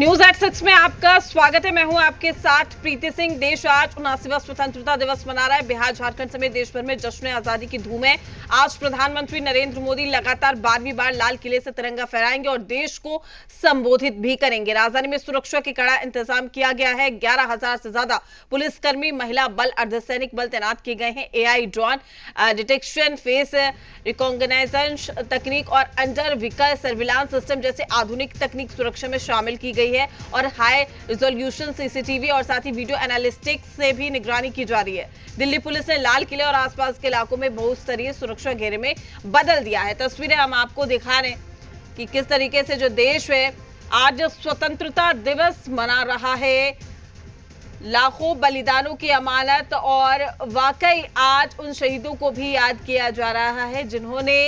News at 6 में आपका स्वागत है। मैं हूं आपके साथ प्रीति सिंह। देश आज 79वां स्वतंत्रता दिवस मना रहा है। बिहार झारखंड समेत देश भर में जश्न आजादी की धूम है। आज प्रधानमंत्री नरेंद्र मोदी लगातार 12वीं बार लाल किले से तिरंगा फहराएंगे और देश को संबोधित भी करेंगे। राजधानी में सुरक्षा के कड़ा इंतजाम किया गया है। 11,000 से ज्यादा पुलिसकर्मी, महिला बल, अर्धसैनिक बल तैनात किए गए हैं। AI drone detection, face recognization तकनीक और अंडर व्हीकल सर्विलांस सिस्टम जैसे आधुनिक तकनीक सुरक्षा में शामिल की गई है और हाई रिजोल्यूशन CCTV और साथ ही वीडियो एनालिटिक्स से भी निगरानी की जा रही है। दिल्ली पुलिस ने लाल किले और आसपास के इलाकों में बहुस्तरीय सुरक्षा घेरे में बदल दिया है। तस्वीरें हम आपको दिखा रहे हैं कि किस तरीके से जो देश है आज स्वतंत्रता दिवस मना रहा है। लाखों बलिदानों की अमानत और वाकई आज उन शहीदों को भी याद किया जा रहा है जिन्होंने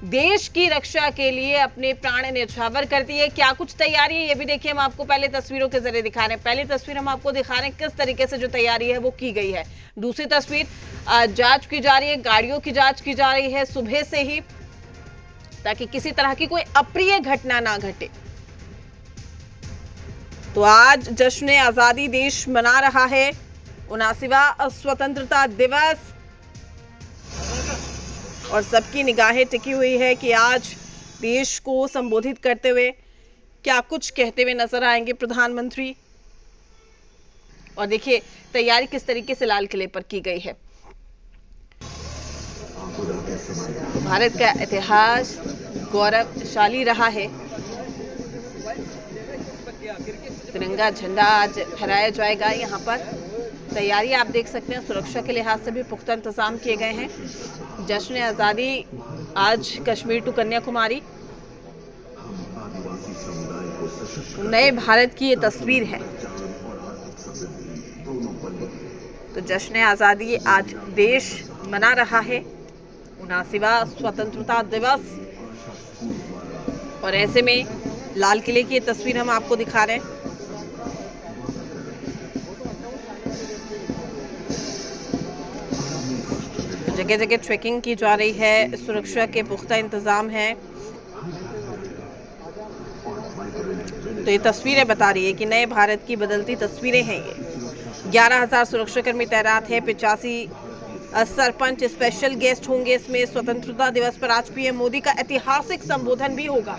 देश की रक्षा के लिए अपने प्राण न्यौछावर कर दिए। क्या कुछ तैयारी है ये भी देखिए, हम आपको पहले तस्वीरों के जरिए दिखा रहे हैं। पहली तस्वीर हम आपको दिखा रहे हैं किस तरीके से जो तैयारी है वो की गई है। दूसरी तस्वीर जांच की जा रही है, गाड़ियों की जांच की जा रही है सुबह से ही, ताकि किसी तरह की कोई अप्रिय घटना ना घटे। तो आज जश्न आजादी देश मना रहा है, 79वां स्वतंत्रता दिवस, और सबकी निगाहें टिकी हुई है कि आज देश को संबोधित करते हुए क्या कुछ कहते हुए नजर आएंगे प्रधानमंत्री। और देखिए तैयारी किस तरीके से लाल किले पर की गई है। भारत का इतिहास गौरवशाली रहा है। तिरंगा झंडा आज फहराया जाएगा यहाँ पर। तैयारी आप देख सकते हैं, सुरक्षा के लिहाज से भी पुख्ता इंतजाम किए गए हैं। जश्न आज़ादी आज कश्मीर टू कन्याकुमारी, नए भारत की ये तस्वीर है। तो जश्न आज़ादी आज देश मना रहा है, 79वां स्वतंत्रता दिवस, और ऐसे में लाल किले की ये तस्वीर हम आपको दिखा रहे हैं। जगह जगह चेकिंग की जा रही है, सुरक्षा के पुख्ता इंतजाम है। तो ये तस्वीरें बता रही है कि नए भारत की बदलती तस्वीरें हैं ये। 11,000 सुरक्षाकर्मी तैनात है, 85 सरपंच स्पेशल गेस्ट होंगे इसमें। स्वतंत्रता दिवस पर आज PM मोदी का ऐतिहासिक संबोधन भी होगा।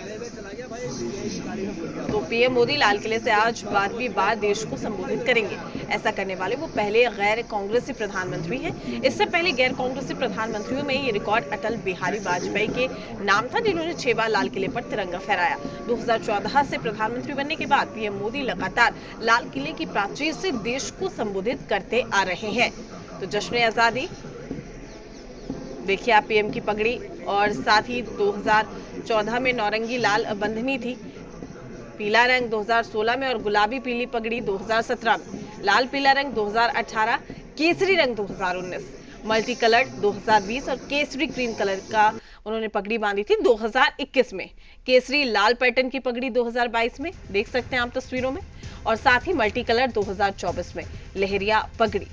तो PM मोदी लाल किले से आज 12वीं बार देश को संबोधित करेंगे। ऐसा करने वाले वो पहले गैर कांग्रेसी प्रधानमंत्री हैं। इससे पहले गैर कांग्रेसी प्रधानमंत्रियों में ये रिकॉर्ड अटल बिहारी वाजपेयी के नाम था, जिन्होंने 6 बार लाल किले पर तिरंगा फहराया। 2014 से प्रधानमंत्री बनने के बाद PM मोदी लगातार लाल किले की प्राचीर से देश को संबोधित करते आ रहे हैं। तो जश्न आजादी देखिए आप PM की पगड़ी, और साथ ही 2014 में नौरंगी लाल बंधनी थी, पीला रंग 2016 में, और गुलाबी पीली पगड़ी 2017 में, लाल पीला रंग 2018, केसरी रंग 2019, मल्टी कलर 2020 और केसरी क्रीम कलर का उन्होंने पगड़ी बांधी थी 2021 में। केसरी लाल पैटर्न की पगड़ी 2022 में देख सकते हैं आप तस्वीरों में, और साथ ही मल्टी कलर 2024 में लहरिया पगड़ी।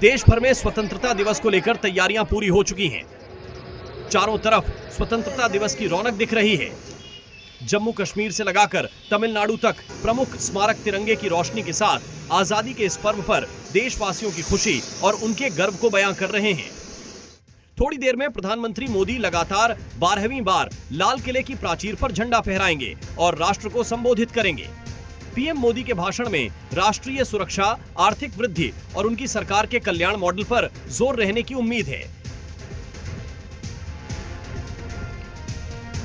देश भर में स्वतंत्रता दिवस को लेकर तैयारियां पूरी हो चुकी हैं। चारों तरफ स्वतंत्रता दिवस की रौनक दिख रही है। जम्मू कश्मीर से लगाकर तमिलनाडु तक प्रमुख स्मारक तिरंगे की रोशनी के साथ आजादी के इस पर्व पर देशवासियों की खुशी और उनके गर्व को बयां कर रहे हैं। थोड़ी देर में प्रधानमंत्री मोदी लगातार 12वीं बार लाल किले की प्राचीर पर झंडा फहराएंगे और राष्ट्र को संबोधित करेंगे। PM मोदी के भाषण में राष्ट्रीय सुरक्षा, आर्थिक वृद्धि और उनकी सरकार के कल्याण मॉडल पर जोर रहने की उम्मीद है।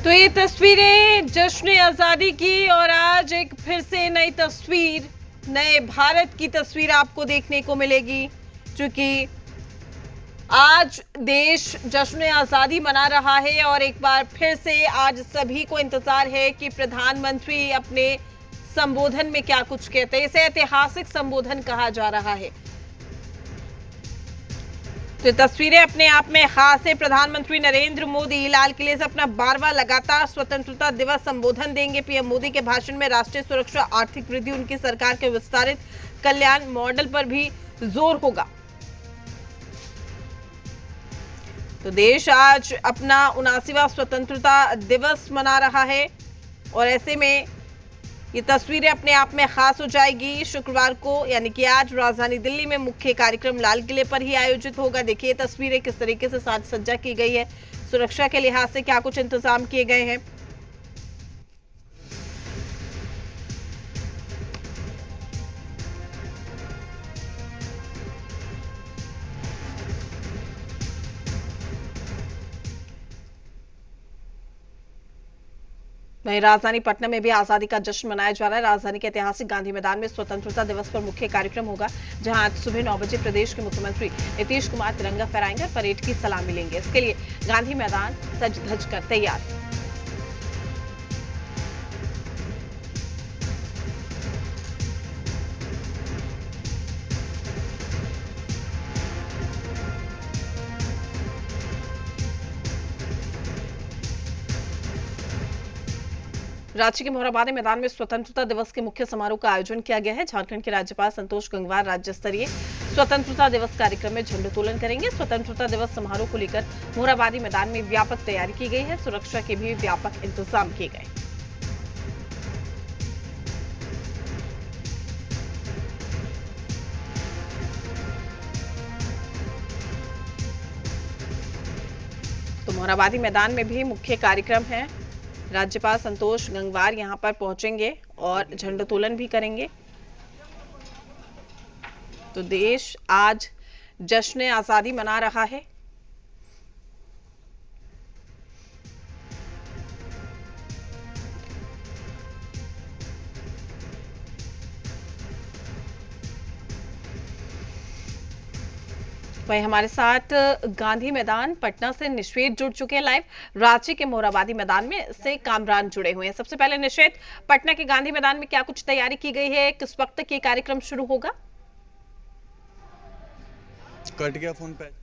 तो ये तस्वीरें जश्न आजादी की, और आज एक फिर से नई तस्वीर, नए भारत की तस्वीर आपको देखने को मिलेगी, क्योंकि आज देश जश्न आजादी मना रहा है। और एक बार फिर से आज सभी को इंतजार है कि प्रधानमंत्री अपने संबोधन में क्या कुछ कहते हैं। इसे ऐतिहासिक संबोधन कहा जा रहा है। तो तस्वीरें अपने आप में खास है। प्रधानमंत्री नरेंद्र मोदी लाल किले से अपना 12वां लगातार स्वतंत्रता दिवस संबोधन देंगे। PM मोदी के भाषण में राष्ट्रीय सुरक्षा, आर्थिक वृद्धि, उनकी सरकार के विस्तारित कल्याण मॉडल पर भी जोर होगा। तो देश आज अपना 79वां स्वतंत्रता दिवस मना रहा है और ऐसे में ये तस्वीरें अपने आप में खास हो जाएगी। शुक्रवार को यानी कि आज राजधानी दिल्ली में मुख्य कार्यक्रम लाल किले पर ही आयोजित होगा। देखिए तस्वीरें किस तरीके से साज सज्जा की गई है, सुरक्षा के लिहाज से क्या कुछ इंतजाम किए गए हैं। वहीं राजधानी पटना में भी आजादी का जश्न मनाया जा रहा है। राजधानी के ऐतिहासिक गांधी मैदान में स्वतंत्रता दिवस पर मुख्य कार्यक्रम होगा, जहां आज सुबह 9 बजे प्रदेश के मुख्यमंत्री नीतीश कुमार तिरंगा फहराएंगे और परेड की सलामी लेंगे। इसके लिए गांधी मैदान सज धज कर तैयार। रांची के मोरहाबादी मैदान में स्वतंत्रता दिवस के मुख्य समारोह का आयोजन किया गया है। झारखंड के राज्यपाल संतोष गंगवार राज्य स्तरीय स्वतंत्रता दिवस कार्यक्रम में झंडोत्तोलन करेंगे। स्वतंत्रता दिवस समारोह को लेकर मोरहाबादी मैदान में व्यापक तैयारी की गई है। सुरक्षा के भी व्यापक इंतजाम किए गए। तो मोरहाबादी मैदान में भी मुख्य कार्यक्रम है। राज्यपाल संतोष गंगवार यहां पर पहुंचेंगे और झंडोत्तोलन भी करेंगे। तो देश आज जश्न आजादी मना रहा है। वहीं हमारे साथ गांधी मैदान पटना से निश्वेत जुड़ चुके हैं लाइव। रांची के मोरहाबादी मैदान में से कामरान जुड़े हुए हैं। सबसे पहले निश्वेत, पटना के गांधी मैदान में क्या कुछ तैयारी की गई है, किस वक्त ये कार्यक्रम शुरू होगा? कट गया फोन पे।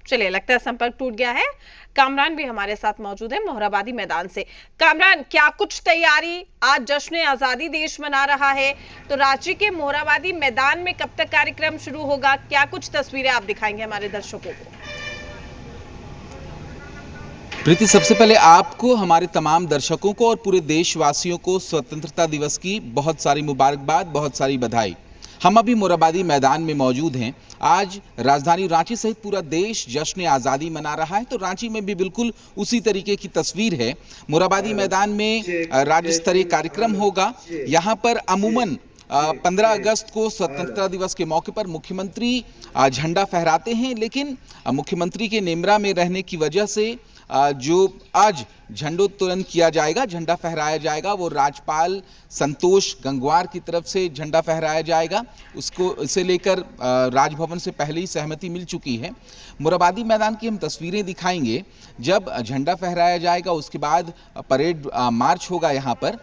चलिए, लगता है संपर्क टूट गया है। कामरान भी हमारे साथ मौजूद है मोरहाबादी मैदान से। कामरान, क्या कुछ तैयारी, आज जश्न आजादी देश मना रहा है, तो रांची के मोरहाबादी मैदान में कब तक कार्यक्रम शुरू होगा, क्या कुछ तस्वीरें आप दिखाएंगे हमारे दर्शकों को? प्रीति, सबसे पहले आपको, हमारे तमाम दर्शकों को और पूरे देशवासियों को स्वतंत्रता दिवस की बहुत सारी मुबारकबाद, बहुत सारी बधाई। हम अभी मोरहाबादी मैदान में मौजूद हैं। आज राजधानी रांची सहित पूरा देश जश्न आज़ादी मना रहा है, तो रांची में भी बिल्कुल उसी तरीके की तस्वीर है। मोरहाबादी मैदान में राज्य स्तरीय कार्यक्रम होगा। यहाँ पर अमूमन 15 अगस्त को स्वतंत्रता दिवस के मौके पर मुख्यमंत्री झंडा फहराते हैं, लेकिन मुख्यमंत्री के नेमरा में रहने की वजह से जो आज झंडोत्तोलन किया जाएगा, झंडा फहराया जाएगा, वो राज्यपाल संतोष गंगवार की तरफ से झंडा फहराया जाएगा। उसको इसे लेकर राजभवन से पहले ही सहमति मिल चुकी है। मोरहाबादी मैदान की हम तस्वीरें दिखाएंगे। जब झंडा फहराया जाएगा उसके बाद परेड मार्च होगा। यहाँ पर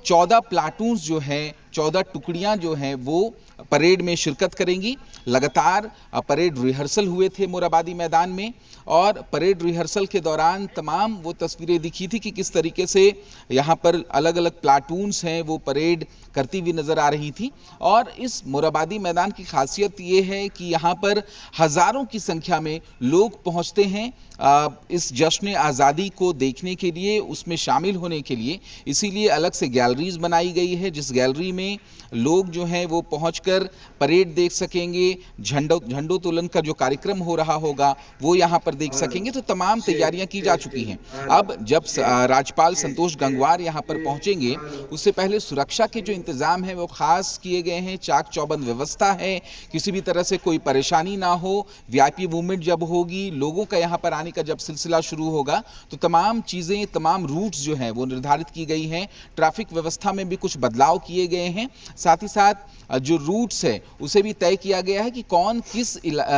14 प्लाटून्स जो हैं, 14 टुकड़ियां जो हैं वो परेड में शिरकत करेंगी। लगातार परेड रिहर्सल हुए थे मोरहाबादी मैदान में, और परेड रिहर्सल के दौरान तमाम वो तस्वीरें दिखी थी कि किस तरीके से यहाँ पर अलग अलग प्लाटून्स हैं वो परेड करती हुई नज़र आ रही थी। और इस मोरहाबादी मैदान की खासियत ये है कि यहाँ पर हज़ारों की संख्या में लोग पहुँचते हैं इस जश्न आज़ादी को देखने के लिए, उसमें शामिल होने के लिए। इसीलिए अलग से गैलरीज बनाई गई है, जिस गैलरी में लोग जो हैं वो पहुंचकर परेड देख सकेंगे। झंडोत्तोलन का जो कार्यक्रम हो रहा होगा वो यहाँ पर देख सकेंगे। तो तमाम तैयारियां की जा चुकी हैं। अब जब राज्यपाल संतोष गंगवार यहाँ पर पहुंचेंगे, उससे पहले सुरक्षा के जो इंतजाम है वो खास किए गए हैं। चाक चौबंद व्यवस्था है, किसी भी तरह से कोई परेशानी ना हो। वीआईपी मूवमेंट जब होगी, लोगों का यहाँ पर आने का जब सिलसिला शुरू होगा, तो तमाम चीज़ें, तमाम रूट्स जो हैं वो निर्धारित की गई हैं। ट्रैफिक व्यवस्था में भी कुछ बदलाव किए गए हैं। साथ ही साथ जो रूट्स है उसे भी तय किया गया है कि कौन किस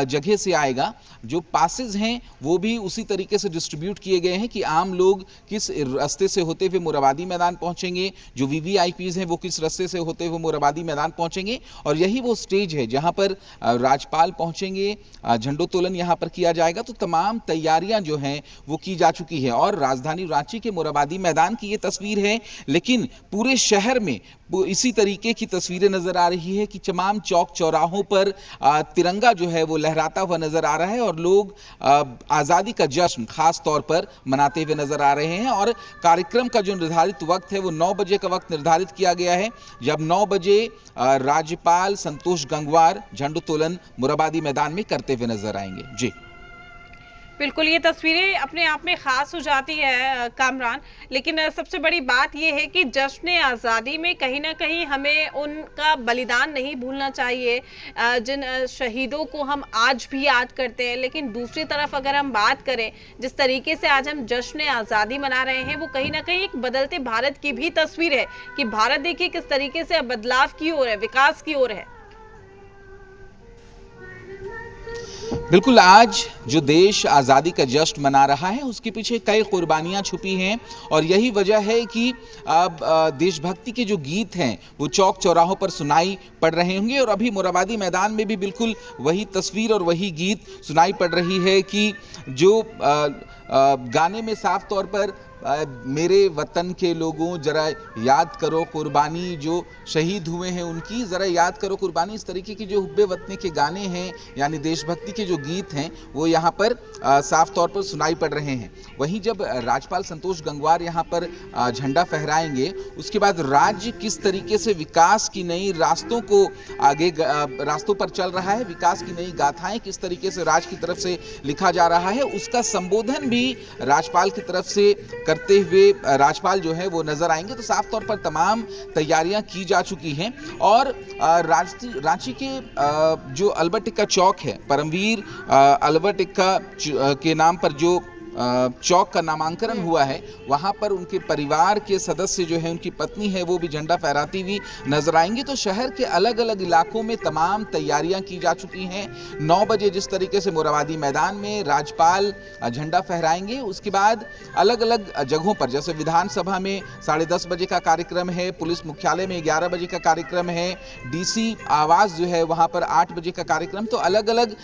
जगह से आएगा। जो पासेस हैं वो भी उसी तरीके से डिस्ट्रीब्यूट किए गए हैं कि आम लोग किस रास्ते से होते हुए मोरहाबादी मैदान पहुंचेंगे, जो वीवीआईपीज हैं वो किस रास्ते से होते हुए मोरहाबादी मैदान पहुंचेंगे। और यही वो स्टेज है जहां पर राज्यपाल पहुंचेंगे, झंडोत्तोलन यहां पर किया जाएगा। तो तमाम तैयारियां जो हैं वो की जा चुकी है। और राजधानी रांची के मोरहाबादी मैदान की ये तस्वीर है, लेकिन पूरे शहर में इसी तरीके तरीके की तस्वीरें नजर आ रही है कि तमाम चौक चौराहों पर तिरंगा जो है वो लहराता हुआ नजर आ रहा है और लोग आज़ादी का जश्न खास तौर पर मनाते हुए नजर आ रहे हैं। और कार्यक्रम का जो निर्धारित वक्त है वो 9 बजे का वक्त निर्धारित किया गया है, जब 9 बजे राज्यपाल संतोष गंगवार झंडोत्तोलन मोरहाबादी मैदान में करते हुए नजर आएंगे। जी बिल्कुल, ये तस्वीरें अपने आप में खास हो जाती है कामरान, लेकिन सबसे बड़ी बात ये है कि जश्न आज़ादी में कहीं ना कहीं हमें उनका बलिदान नहीं भूलना चाहिए, जिन शहीदों को हम आज भी याद करते हैं। लेकिन दूसरी तरफ अगर हम बात करें, जिस तरीके से आज हम जश्न आज़ादी मना रहे हैं, वो कहीं ना कहीं एक बदलते भारत की भी तस्वीर है कि भारत देखिए किस तरीके से बदलाव की ओर है, विकास की ओर है। बिल्कुल, आज जो देश आज़ादी का जश्न मना रहा है उसके पीछे कई कुर्बानियां छुपी हैं और यही वजह है कि अब देशभक्ति के जो गीत हैं वो चौक चौराहों पर सुनाई पड़ रहे होंगे। और अभी मोरहाबादी मैदान में भी बिल्कुल वही तस्वीर और वही गीत सुनाई पड़ रही है कि जो गाने में साफ तौर पर मेरे वतन के लोगों जरा याद करो कुर्बानी, जो शहीद हुए हैं उनकी जरा याद करो कुर्बानी, इस तरीके की जो हुब्बे वतन के गाने हैं यानी देशभक्ति के जो गीत हैं वो यहाँ पर साफ तौर पर सुनाई पड़ रहे हैं। वहीं जब राज्यपाल संतोष गंगवार यहाँ पर झंडा फहराएंगे उसके बाद राज्य किस तरीके से विकास की नई रास्तों को आगे रास्तों पर चल रहा है, विकास की नई गाथाएं किस तरीके से राज्य की तरफ से लिखा जा रहा है, उसका संबोधन भी राज्यपाल की तरफ से करते हुए राज्यपाल जो है वो नजर आएंगे। तो साफ तौर पर तमाम तैयारियां की जा चुकी हैं और रांची के जो अल्बर्ट एक्का चौक है, परमवीर अल्बर्ट एक्का के नाम पर जो चौक का नामांकन हुआ है, वहां पर उनके परिवार के सदस्य जो है, उनकी पत्नी है, वो भी झंडा फहराती हुई नजर आएंगी। तो शहर के अलग अलग इलाकों में तमाम तैयारियां की जा चुकी हैं। 9 बजे जिस तरीके से मोरहाबादी मैदान में राज्यपाल झंडा फहराएंगे, उसके बाद अलग अलग जगहों पर जैसे विधानसभा में 10:30 बजे का कार्यक्रम है, पुलिस मुख्यालय में 11 बजे का कार्यक्रम है, DC आवास जो है वहां पर 8 बजे का कार्यक्रम। तो अलग अलग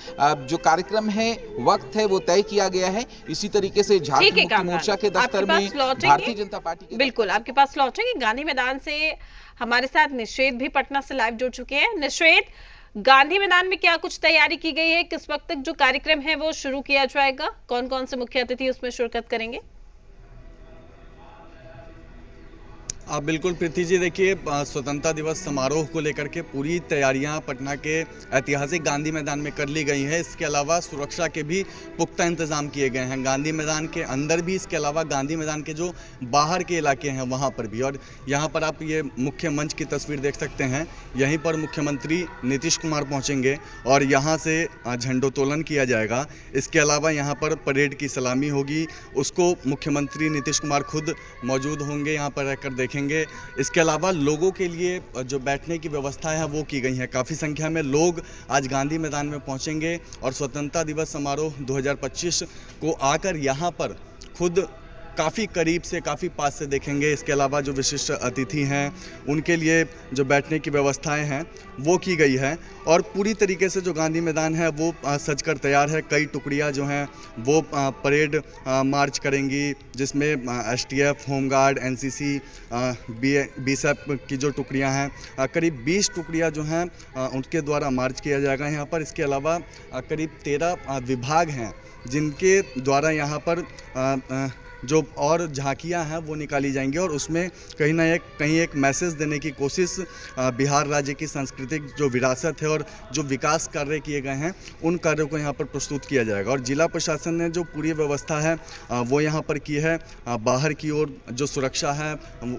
जो कार्यक्रम है, वक्त है, वो तय किया गया है। इसी तरीके से झारखंड मुक्ति मोर्चा के दफ्तर में भारतीय जनता पार्टी के बिल्कुल आपके पास लौटेंगे। गांधी मैदान से हमारे साथ निषेध भी पटना से लाइव जुड़ चुके हैं। निषेध, गांधी मैदान में क्या कुछ तैयारी की गई है? किस वक्त तक जो कार्यक्रम है वो शुरू किया जाएगा? कौन कौन से मुख्य अतिथि उसमें शिरकत करेंगे? बिल्कुल प्रीति जी, देखिए स्वतंत्रता दिवस समारोह को लेकर के पूरी तैयारियां पटना के ऐतिहासिक गांधी मैदान में कर ली गई हैं। इसके अलावा सुरक्षा के भी पुख्ता इंतजाम किए गए हैं गांधी मैदान के अंदर भी, इसके अलावा गांधी मैदान के जो बाहर के इलाके हैं वहां पर भी। और यहां पर आप ये मुख्य मंच की तस्वीर देख सकते हैं, यहीं पर मुख्यमंत्री नीतीश कुमार पहुँचेंगे और यहाँ से झंडोत्तोलन किया जाएगा। इसके अलावा यहाँ पर परेड की सलामी होगी, उसको मुख्यमंत्री नीतीश कुमार खुद मौजूद होंगे, यहाँ पर रहकर देखेंगे। इसके अलावा लोगों के लिए जो बैठने की व्यवस्था है वो की गई है। काफ़ी संख्या में लोग आज गांधी मैदान में पहुंचेंगे और स्वतंत्रता दिवस समारोह 2025 को आकर यहाँ पर खुद काफ़ी करीब से, काफ़ी पास से देखेंगे। इसके अलावा जो विशिष्ट अतिथि हैं उनके लिए जो बैठने की व्यवस्थाएं हैं वो की गई है और पूरी तरीके से जो गांधी मैदान है वो सजकर तैयार है। कई टुकड़ियां जो हैं वो परेड मार्च करेंगी, जिसमें STF, होमगार्ड, NCC, BSF की जो टुकड़ियां हैं, करीब 20 टुकड़ियां जो हैं उनके द्वारा मार्च किया जाएगा यहाँ पर। इसके अलावा करीब 13 विभाग हैं जिनके द्वारा यहाँ पर जो और झांकियां हैं वो निकाली जाएंगी और उसमें कहीं एक मैसेज देने की कोशिश बिहार राज्य की सांस्कृतिक जो विरासत है और जो विकास कार्य किए गए हैं उन कार्यों को यहाँ पर प्रस्तुत किया जाएगा। और जिला प्रशासन ने जो पूरी व्यवस्था है वो यहाँ पर की है। बाहर की ओर जो सुरक्षा है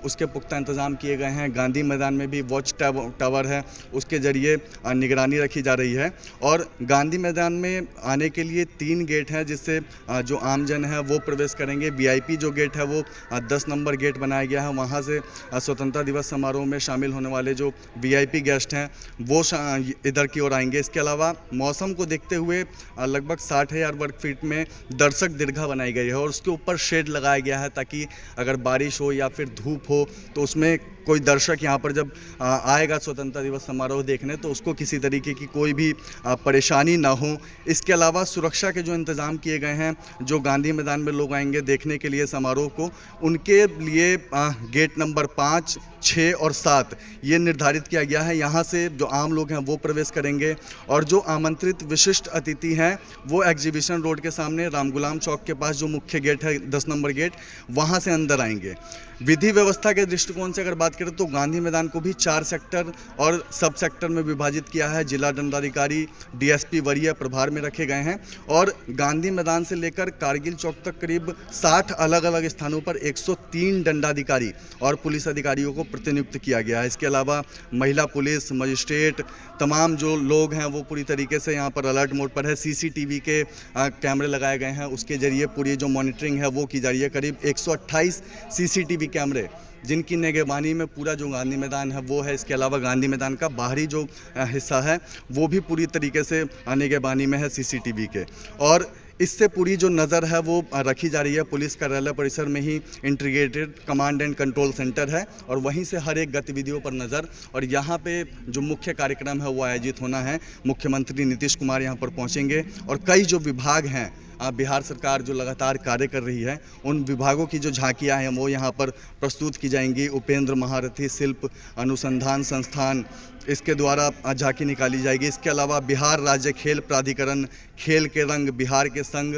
उसके पुख्ता इंतजाम किए गए हैं। गांधी मैदान में भी वॉच टावर है, उसके जरिए निगरानी रखी जा रही है। और गांधी मैदान में आने के लिए 3 गेट हैं जिससे जो आमजन है वो प्रवेश करेंगे। VIP जो गेट है वो 10 नंबर गेट बनाया गया है, वहाँ से स्वतंत्रता दिवस समारोह में शामिल होने वाले जो VIP गेस्ट हैं वो इधर की ओर आएंगे। इसके अलावा मौसम को देखते हुए लगभग 60,000 वर्ग फीट में दर्शक दीर्घा बनाई गई है और उसके ऊपर शेड लगाया गया है ताकि अगर बारिश हो या फिर धूप हो तो उसमें कोई दर्शक यहाँ पर जब आएगा स्वतंत्रता दिवस समारोह देखने तो उसको किसी तरीके की कोई भी परेशानी ना हो। इसके अलावा सुरक्षा के जो इंतज़ाम किए गए हैं, जो गांधी मैदान में लोग आएंगे देखने के लिए समारोह को, उनके लिए गेट नंबर 5, 6 और 7 ये निर्धारित किया गया है। यहाँ से जो आम लोग हैं वो प्रवेश करेंगे और जो आमंत्रित विशिष्ट अतिथि हैं वो एग्जीबिशन रोड के सामने राम गुलाम चौक के पास जो मुख्य गेट है 10 नंबर गेट, वहाँ से अंदर आएंगे। विधि व्यवस्था के दृष्टिकोण से अगर बात करें तो गांधी मैदान को भी 4 सेक्टर और सब सेक्टर में विभाजित किया है। जिला दंडाधिकारी, डीएसपी वरीय प्रभार में रखे गए हैं और गांधी मैदान से लेकर कारगिल चौक तक करीब 60 अलग अलग स्थानों पर 103 दंडाधिकारी और पुलिस अधिकारियों को प्रतिनियुक्त किया गया है। इसके अलावा महिला पुलिस, मजिस्ट्रेट, तमाम जो लोग हैं वो पूरी तरीके से यहाँ पर अलर्ट मोड पर है। सीसीटीवी के कैमरे लगाए गए हैं, उसके जरिए पूरी जो मॉनिटरिंग है वो की जा रही है। करीब 128 सीसीटीवी कैमरे जिनकी निगरानी में पूरा जो गांधी मैदान है वो है। इसके अलावा गांधी मैदान का बाहरी जो हिस्सा है वो भी पूरी तरीके से निगरानी में है सीसीटीवी के, और इससे पूरी जो नज़र है वो रखी जा रही है। पुलिस कार्यालय परिसर में ही integrated command and control centre है और वहीं से हर एक गतिविधियों पर नज़र। और यहाँ पे जो मुख्य कार्यक्रम है वो आयोजित होना है। मुख्यमंत्री नीतीश कुमार यहाँ पर पहुँचेंगे और कई जो विभाग हैं, बिहार सरकार जो लगातार कार्य कर रही है, उन विभागों की जो झांकियाँ हैं वो यहाँ पर प्रस्तुत की जाएंगी। उपेंद्र महारथी शिल्प अनुसंधान संस्थान, इसके द्वारा झांकी निकाली जाएगी। इसके अलावा बिहार राज्य खेल प्राधिकरण, खेल के रंग बिहार के संग,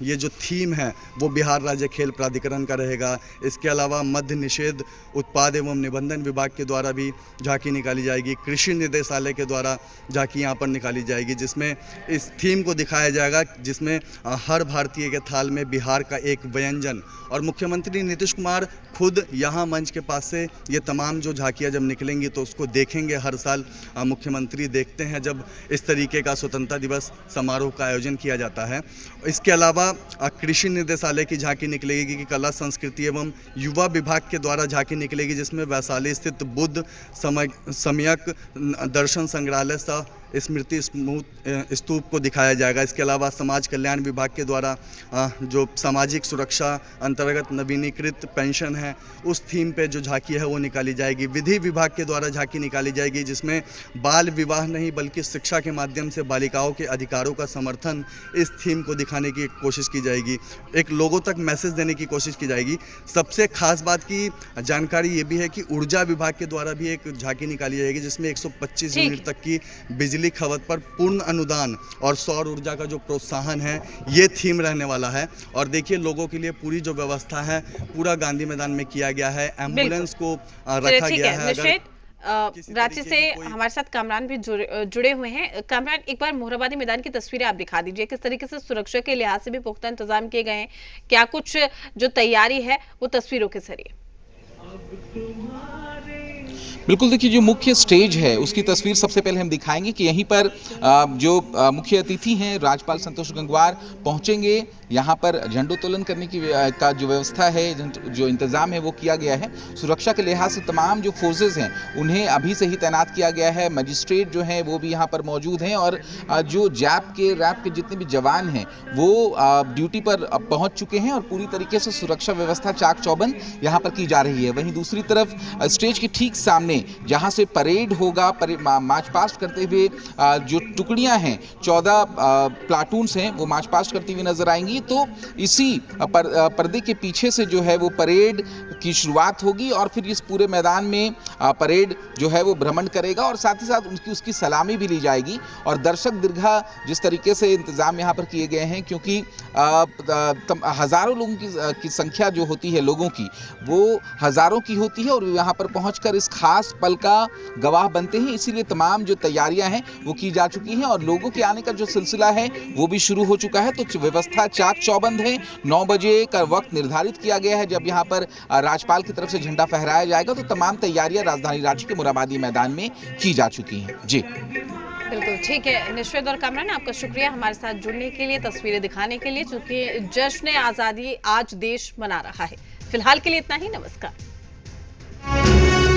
ये जो थीम है वो बिहार राज्य खेल प्राधिकरण का रहेगा। इसके अलावा मद्य निषेध उत्पाद एवं निबंधन विभाग के द्वारा भी झांकी निकाली जाएगी। कृषि निदेशालय के द्वारा झांकी यहाँ पर निकाली जाएगी, जिसमें इस थीम को दिखाया जाएगा, जिसमें हर भारतीय के थाल में बिहार का एक व्यंजन। और मुख्यमंत्री नीतीश कुमार खुद यहाँ मंच के पास से ये तमाम जो झांकियाँ जब निकलेंगी तो उसको देखेंगे। हर साल मुख्यमंत्री देखते हैं जब इस तरीके का स्वतंत्रता दिवस समारोह का आयोजन किया जाता है। इसके अलावा कृषि निदेशालय की झांकी निकलेगी कि कला संस्कृति एवं युवा विभाग के द्वारा झांकी निकलेगी, जिसमें वैशाली स्थित बुद्ध सम्यक दर्शन संग्रहालय सह स्मृति स्तूप को दिखाया जाएगा। इसके अलावा समाज कल्याण विभाग के द्वारा जो सामाजिक सुरक्षा अंतर्गत नवीनीकृत पेंशन है उस थीम पे जो झांकी है वो निकाली जाएगी। विधि विभाग के द्वारा झांकी निकाली जाएगी, जिसमें बाल विवाह नहीं बल्कि शिक्षा के माध्यम से बालिकाओं के अधिकारों का समर्थन इस थीम को दिखाने की कोशिश की जाएगी। एक लोगों तक मैसेज देने की कोशिश की जाएगी। सबसे खास बात की जानकारी ये भी है कि ऊर्जा विभाग के द्वारा भी एक झांकी निकाली जाएगी, जिसमें 125 यूनिट तक की बिजली खपत पर पूर्ण अनुदान और सौर ऊर्जा का जो प्रोत्साहन है ये थीम रहने वाला है। और देखिए लोगों के लिए पूरी जो व्यवस्था है पूरा गांधी मैदान में किया गया है। एम्बुलेंस को रखा गया है। रांची से हमारे साथ कामरान भी जुड़े हुए हैं। कामरान, एक बार मोरहाबादी मैदान की तस्वीरें आप दिखा दीजिए, किस तरीके से सुरक्षा के लिहाज से भी पुख्ता इंतजाम किए गए हैं, क्या कुछ जो तैयारी है वो तस्वीरों के जरिए। बिल्कुल, देखिए जो मुख्य स्टेज है उसकी तस्वीर सबसे पहले हम दिखाएंगे कि यहीं पर जो मुख्य अतिथि हैं राज्यपाल संतोष गंगवार पहुंचेंगे। यहाँ पर झंडोत्तोलन करने की का जो व्यवस्था है, जो इंतज़ाम है वो किया गया है। सुरक्षा के लिहाज से तमाम जो फोर्सेस हैं उन्हें अभी से ही तैनात किया गया है। मजिस्ट्रेट जो हैं वो भी यहाँ पर मौजूद हैं और जो रैप के जितने भी जवान हैं वो ड्यूटी पर पहुँच चुके हैं और पूरी तरीके से सुरक्षा व्यवस्था चाक चौबंद यहाँ पर की जा रही है। वहीं दूसरी तरफ स्टेज के ठीक सामने जहां से परेड होगा, मार्च पास्ट करते हुए जो टुकड़ियां हैं 14 प्लाटून्स हैं वो मार्च पास्ट करती हुई नजर आएंगी। तो इसी पर्दे के पीछे से जो है वो परेड की शुरुआत होगी और फिर इस पूरे मैदान में परेड जो है वो भ्रमण करेगा और साथ ही साथ उसकी सलामी भी ली जाएगी। और दर्शक दीर्घा जिस तरीके से इंतजाम यहाँ पर किए गए हैं, क्योंकि हज़ारों लोगों की संख्या जो होती है लोगों की वो हज़ारों की होती है और यहाँ पर पहुँचकर इस खास पल का गवाह बनते हैं। इसीलिए तमाम जो तैयारियां हैं वो की जा चुकी हैं और लोगों के आने का जो सिलसिला है वो भी शुरू हो चुका है। तो व्यवस्था चाक चौबंद है। 9 बजे का वक्त निर्धारित किया गया है जब यहाँ पर राज्यपाल की तरफ से झंडा फहराया जाएगा। तो तमाम तैयारियां राजधानी रांची के मोरहाबादी मैदान में की जा चुकी हैं। जी बिल्कुल ठीक है। निश्चित और कामरान, आपका शुक्रिया हमारे साथ जुड़ने के लिए, तस्वीरें दिखाने के लिए, क्योंकि जश्न आज़ादी आज देश मना रहा है। फिलहाल के लिए इतना ही। नमस्कार।